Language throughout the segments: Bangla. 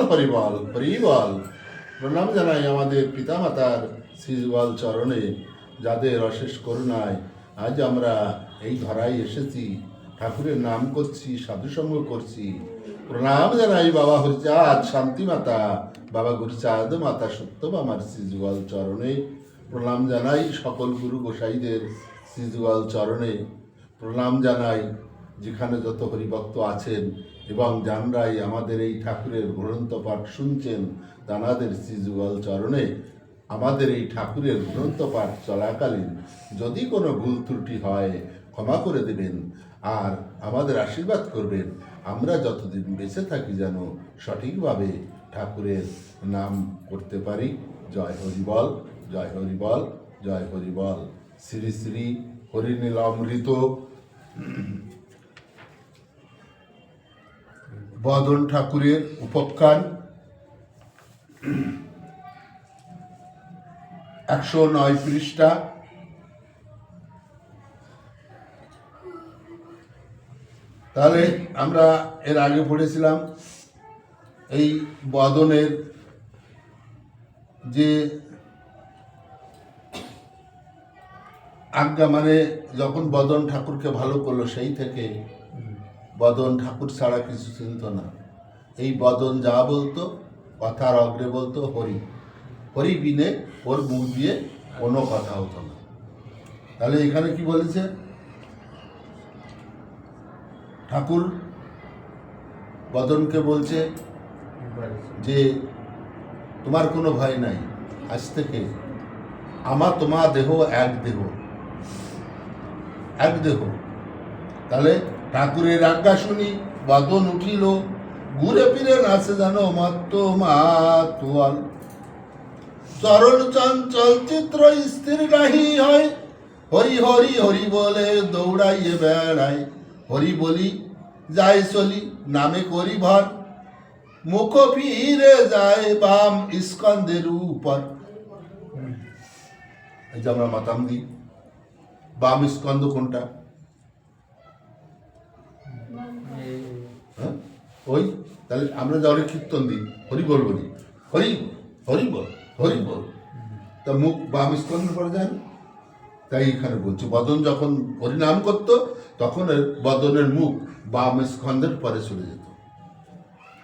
হরিবল হরিবল। প্রণাম জানাই আমাদের পিতামাতার শ্রীযুগল চরণে, যাদের অশেষ করুণায় আজ আমরা এই ধরায় এসেছি, ঠাকুরের নাম করছি, সাধুসঙ্গ করছি। প্রণাম জানাই বাবা হরিচাঁদ শান্তি মাতা, বাবা গুরুচাঁদ মাতা সত্যভামার শ্রীযুগল চরণে। প্রণাম জানাই সকল গুরু গোসাইদের শ্রীযুগল চরণে। প্রণাম জানাই যেখানে যত হরিভক্ত আছেন এবং যানরাই আমাদের এই ঠাকুরের গ্রন্থ পাঠ শুনছেন, তাঁদের শ্রীযুগল চরণে। আমাদের এই ঠাকুরের গ্রন্থ পাঠ চলাকালীন যদি কোনো ভুল ত্রুটি হয় ক্ষমা করে দেবেন, আর আমাদের আশীর্বাদ করবেন। আমরা যতদিন বেঁচে থাকি যেন সঠিকভাবে ঠাকুরের নাম করতে পারি। জয় হরিবল, জয় হরিবল, জয় হরিবল। শ্রী শ্রী হরিনীলামৃত বদন ঠাকুরের উপখ্যান 109 পৃষ্ঠা। তাহলে আমরা এর আগে পড়েছিলাম এই বদনের যে আজ্ঞা, মানে যখন বদন ঠাকুরকে ভালো করলো সেই থেকে বদন ঠাকুর ছাড়া কিছু চিনত না। এই বদন যা বলতো কথার অগ্রে বলতো হরি, হরি বিনে ওর মুখ দিয়ে কোনো কথা হতো না। তাহলে এখানে কি বলেছে ঠাকুর? বদনকে বলছে যে তোমার কোনো ভয় নাই, আজ থেকে আমার তোমার দেহ এক দেহ, এক দেহ। তাহলে ঠাকুরের আজ্ঞা শুনি বদন উঠিল, ঘুরে ফিরে নাচে জানো মাত্র মাতুয়াল। চরণ চঞ্চল চিত্র স্থির নাহি হয়, হরি হরি হরি বলে দৌড়াইয়ে বেড়ায়। হরি বলি যায় চলি নামে করি ভর, মুখ ফিরে যায় বাম স্কন্দের উপর। এই যে আমরা মাতাম দিই, বাম স্কন্দ কোনটা? ওই তাহলে আমরা যাওয়ার কীর্তন দিই, হরি বল বলি, হরি হরি বল হরি বল, তা মুখ বাম স্কন্দের পরে যায় না? তাই এখানে বলছে বদন যখন হরিনাম করত তখন বদনের মুখ বাম স্কন্দের পরে চলে যেত।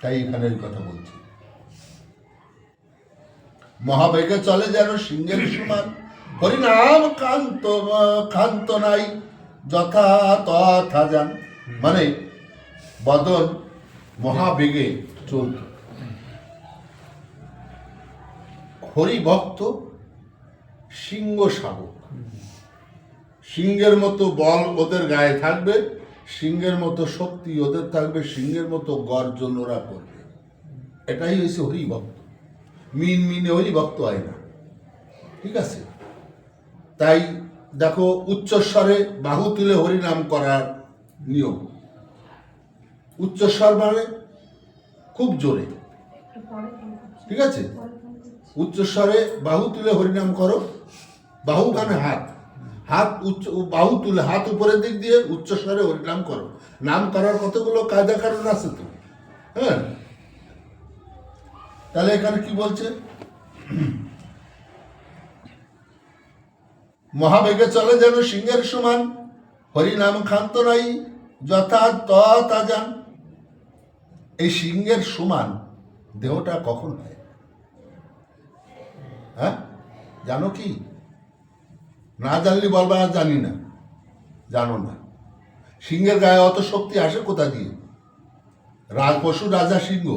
তাই এখানে এই কথা বলছি। মহাবেগে চলে যেন সিংহের সমান, হরিনাম কান্ত কান্ত নাই যথা তথা যান। মানে বদন মহাবেগে চলত। হরি ভক্ত সিংহ শাবক, সিংহের মতো বল ওদের গায়ে থাকবে, সিংহের মতো শক্তি ওদের থাকবে, সিংহের মতো গর্জন ওরা করবে। এটাই হয়েছে হরি ভক্ত। মিন মিনে হরি ভক্ত হয় না, ঠিক আছে? তাই দেখো উচ্চস্বরে বাহু তুলে হরিনাম করার নিয়ম। উচ্চস্বর মানে খুব জোরে, ঠিক আছে? উচ্চস্বরে বাহু তুলে হরিনাম করো। বাহু মানে হাত, হাত উচ্চ, বাহু তুলে হাত উপরের দিক দিয়ে উচ্চস্বরে হরিনাম করো। নাম করার কতগুলো কায়দা কারণ আছে তো, হ্যাঁ? তাহলে এখানে কি বলছে? মহাবেগে চলে যেন সিংহের সমান, হরিনাম ক্ষান্ত নাই যথা তথা যান। এই সিংহের সমান দেহটা কখন হয়? হ্যাঁ, জানো কি? না জানলে বলবা জানি না, জানো না। সিংহের গায়ে অত শক্তি আসে কোথা দিয়ে? পশু রাজা সিংহ,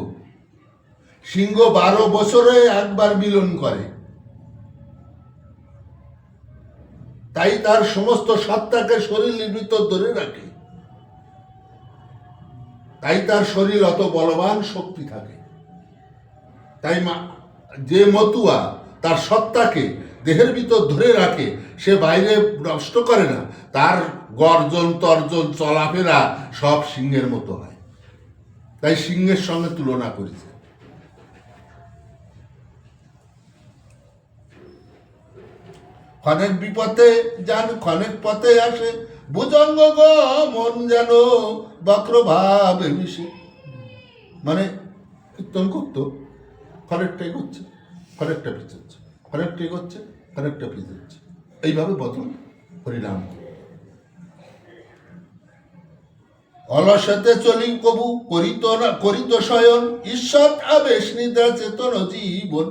সিংহ 12 বছরে একবার মিলন করে, তাই তার সমস্ত সত্তাকে শরীরের ভিতর ধরে রাখে, তাই তার শরীর অত বলবান শক্তি থাকে। তাই যে মতুয়া তার সত্তাকে দেহের ভিতর ধরে রাখে, সে বাইরে নষ্ট করে না, তার গর্জন তর্জন চলাফেরা সব সিংহের মতো হয়। তাই সিংহের সঙ্গে তুলনা করেছে। ক্ষণেক বিপথে যান ক্ষণেক পথে আসে, ভুজঙ্গ গো মন যেন বক্র ভাবে মিশে। মানে কীর্তন করতো, খড়েরটাই করছে, খড়েরটা পিছাচ্ছে, খড়েরটাই করছে, খড়েরটা পিছাচ্ছে, এইভাবে বদল হরিনাম। অলসতে চলি কবু করিত না করিত শয়ন, ঈশ্বর আবেশ নিদ্রা চেতন জীবন।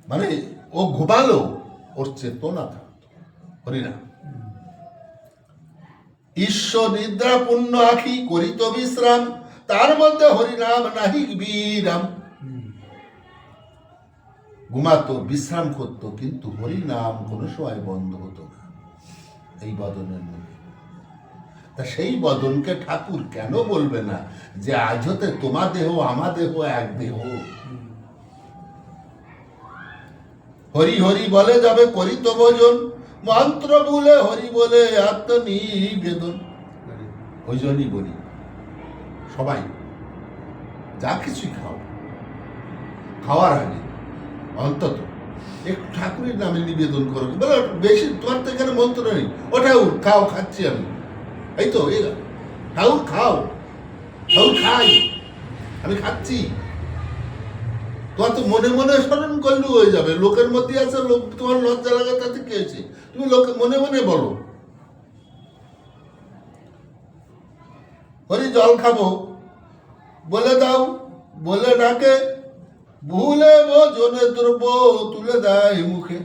মানে ও ঘুমালো, ওর চেতনা থাকতো হরিনাম। ঈশ্বর নিদ্রা পূর্ণ আখি করিত বিশ্রাম, তার মধ্যে হরিনাম নাহি বিরাম। ঘুমাতো, বিশ্রাম করত, কিন্তু হরিনাম কোনো সময় বন্ধ হতো না এই বদনের মধ্যে। তা সেই বদনকে ঠাকুর কেন বলবে না যে আজ হতে তোমা দেহ আমা দেহ এক দেহ। হরি হরি বলে যাবে করিত ভোজন, মন্ত্র বলে হরি বলে আত্মনিবেদন। ওই জন্যই বলি সবাই যা কিছুই খাও, খাওয়ার আগে অন্তত একটু ঠাকুরের নামে নিবেদন করো। বেশি তোমার তো এখানে মন্ত্র নেই, ওটাও খাও, খাচ্ছি আমি, এই তো ঠাকুর খাও, ঠাকুর খাই, আমি খাচ্ছি। তোমার তো মনে মনে স্মরণ করলেও হয়ে যাবে। লোকের মধ্যে আছে, লোক তোমার লজ্জা লাগা, তাতে কি হয়েছে? তুমি লোকে মনে মনে বলো হরি জল খাবো বলে দাও, বলে ডাকে ভুলে ভোজনে দ্রব্য তুলে দেয় মুখে।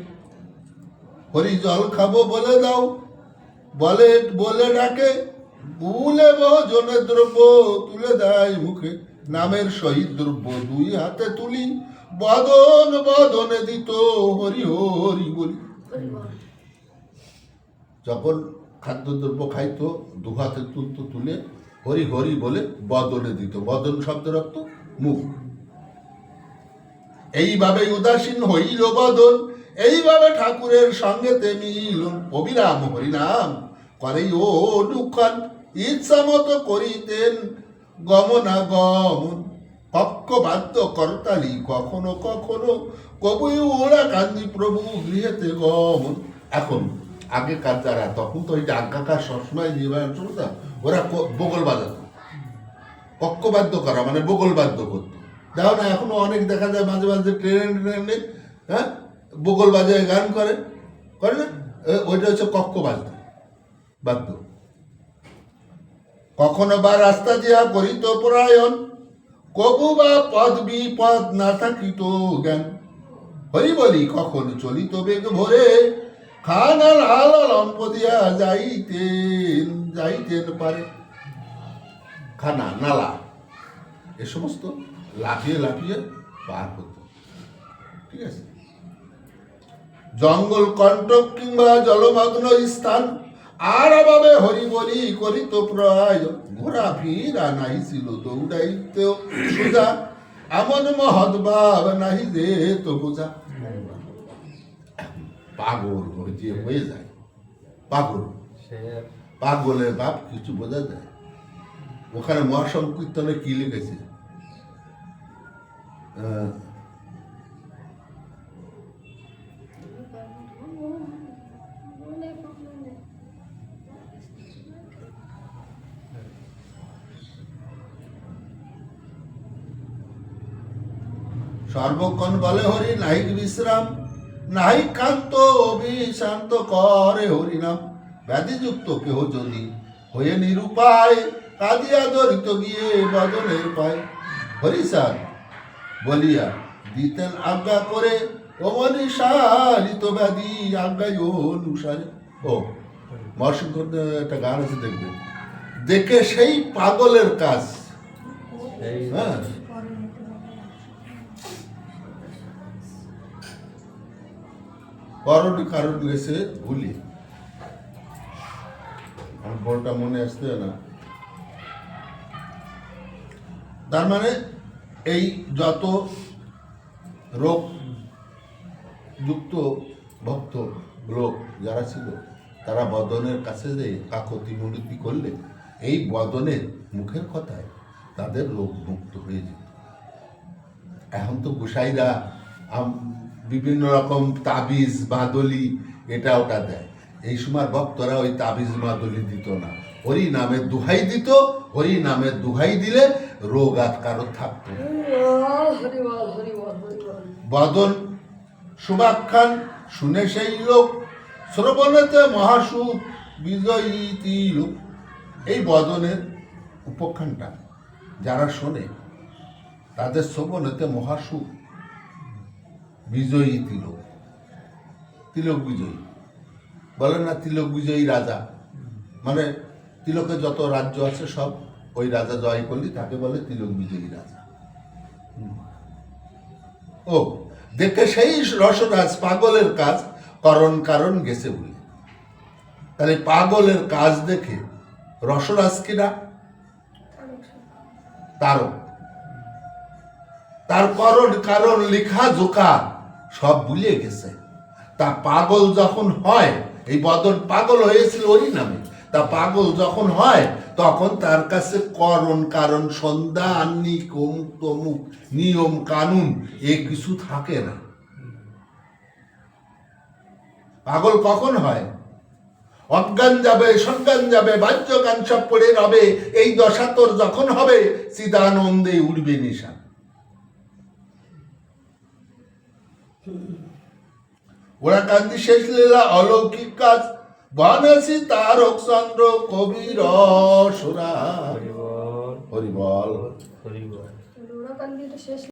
হরি জল খাবো বলে দাও, বলে বলে ডাকে ভুলে ভোজনে দ্রব্য তুলে দেয় মুখে। নামের সহিত দ্রব্য দুই হাতে তুলি, বদন বদনে দিত হরি হরি বলি। যখন খাদ্যদ্রব্য খাইতো দু হাতে তুলতো, তুলে হরি হরি বলে বদনে দিত। বদন শব্দের অর্থ মুখ। এইভাবে উদাসীন হইল বদন, এইভাবে ঠাকুরের সঙ্গে মিলন। অবিরাম হরিনাম করে ও দুঃখান, ইচ্ছা মতো করিতেন গমনাগমন। পক্ষবাদ্য করতালি কখনো কখনো, কবুই ওরা কান্দি প্রভু গৃহেতে গমন। এখন আগেকার যারা, তখন তো ওই ডাকাকার সবসময় নির্বাচন শুনতাম, ওরা বগল বাজাতো। পক্ষবাদ্য করা মানে বগল বাদ্য করতো। দেখো না, এখনো অনেক দেখা যায় মাঝে মাঝে ট্রেনে হ্যাঁ বগল বাজায় গান করে না, ওইটা হচ্ছে কক্ষবাদ্য বাদ্য। কখনো বা রাস্তা দিয়া করিত পরায়ণ, কবু বা পদ বিপদ না থাকিত জ্ঞান। হরি বলি কখন চলিত বেগ ভরে, খানাল আল লম্প দিয়া যাইতেন যাইতেন পারে। খানা নালা এ সমস্ত লাফিয়ে লাফিয়ে পার হতো। ঠিক আছে, জঙ্গল কণ্টক কিংবা জলমগ্ন স্থান, আর অভাবে হরি বলি করিত প্রয়োজন। ঘোরা ফিরা নাই ছিল দৌড়াইতে সোজা, এমন মহৎ ভাব নাহি যে তো বোঝা। পাগল যে হয়ে যায়, পাগল, পাগলের বাপ কিছু বোঝা যায়। ওখানে মহাসংকীর্তনে কি লিখেছে? সর্বক্ষণ বলে হরি নাহিক বিশ্রাম, নাহিক কান্ত অভিশান্ত করে হরিনাম। ব্যাধিযুক্ত কেহ যদি হয়ে নিরুপায়, কাঁদিয়া ধরিত গিয়ে বদনের পায়। হরিসার বলিয়া দিতেন আজ্ঞা করে, অমনি সারিত ব্যাধি আজ্ঞায় অনুসারে। ও মহাসংকীর্তনে একটা গান আছে, দেখবে, দেখে সেই পাগলের কাজ। হ্যাঁ, কারণ গেছে ভুলি, আমার বলটা মনে আসছে না। তার মানে এই যত রোগ যুক্ত ভক্ত লোক যারা ছিল, তারা বদনের কাছে যে কাকতি মিনতি করলে এই বদনের মুখের কথায় তাদের রোগ মুক্ত হয়ে যেত। এখন তো গোসাইরা বিভিন্ন রকম তাবিজ মাদলি এটা ওটা দেয়। এই সময় ভক্তরা ওই তাবিজ মাদলি দিত না, হরি নামের দুহাই দিত। হরি নামের দুহাই দিলে রোগ আর কারো থাকতো না। হরি বল হরি বল হরি বল। বদন শুভাখ্যান শুনে সেই লোক শ্রবণেতে মহাসুখ বিজয়ী তিলোক। এই বদনের উপখ্যানটা যারা শোনে তাদের শ্রবণেতে মহাসুখ বিজয়ী তিলক। তিলক বিজয়ী বলেন না, তিলক বিজয়ী রাজা মানে তিলকের যত রাজ্য আছে সব ওই রাজা জয় করলি তাকে বলে তিলক বিজয়ী রাজা। ও দেখে সেই রসরাজ পাগলের কাজ করণ কারণ গেছে বলে। তাহলে পাগলের কাজ দেখে রসরাজ কিনা তারক, তার করণ কারণ লিখা জোকা সব ভুলিয়ে গেছে। তা পাগল যখন হয়, এই বদন পাগল হয়েছিল ওই নামে, তা পাগল যখন হয় তখন তার কাছে করণ কারণ সন্ধ্যা আন্নি অমুক তমুক নিয়ম কানুন এ কিছু থাকে না। পাগল কখন হয়? অজ্ঞান যাবে, সজ্ঞান যাবে, বাহ্য গান সব পড়ে রবে, এই দশা তোর যখন হবে চিদানন্দে উঠবে নিশান। ওরা কান্দি শেষ লীলা অলৌকিক কাজ বানাসি তারক চন্দ্র কবির সুরা। হরি বল হরি বল। ওরা কান্দি শেষ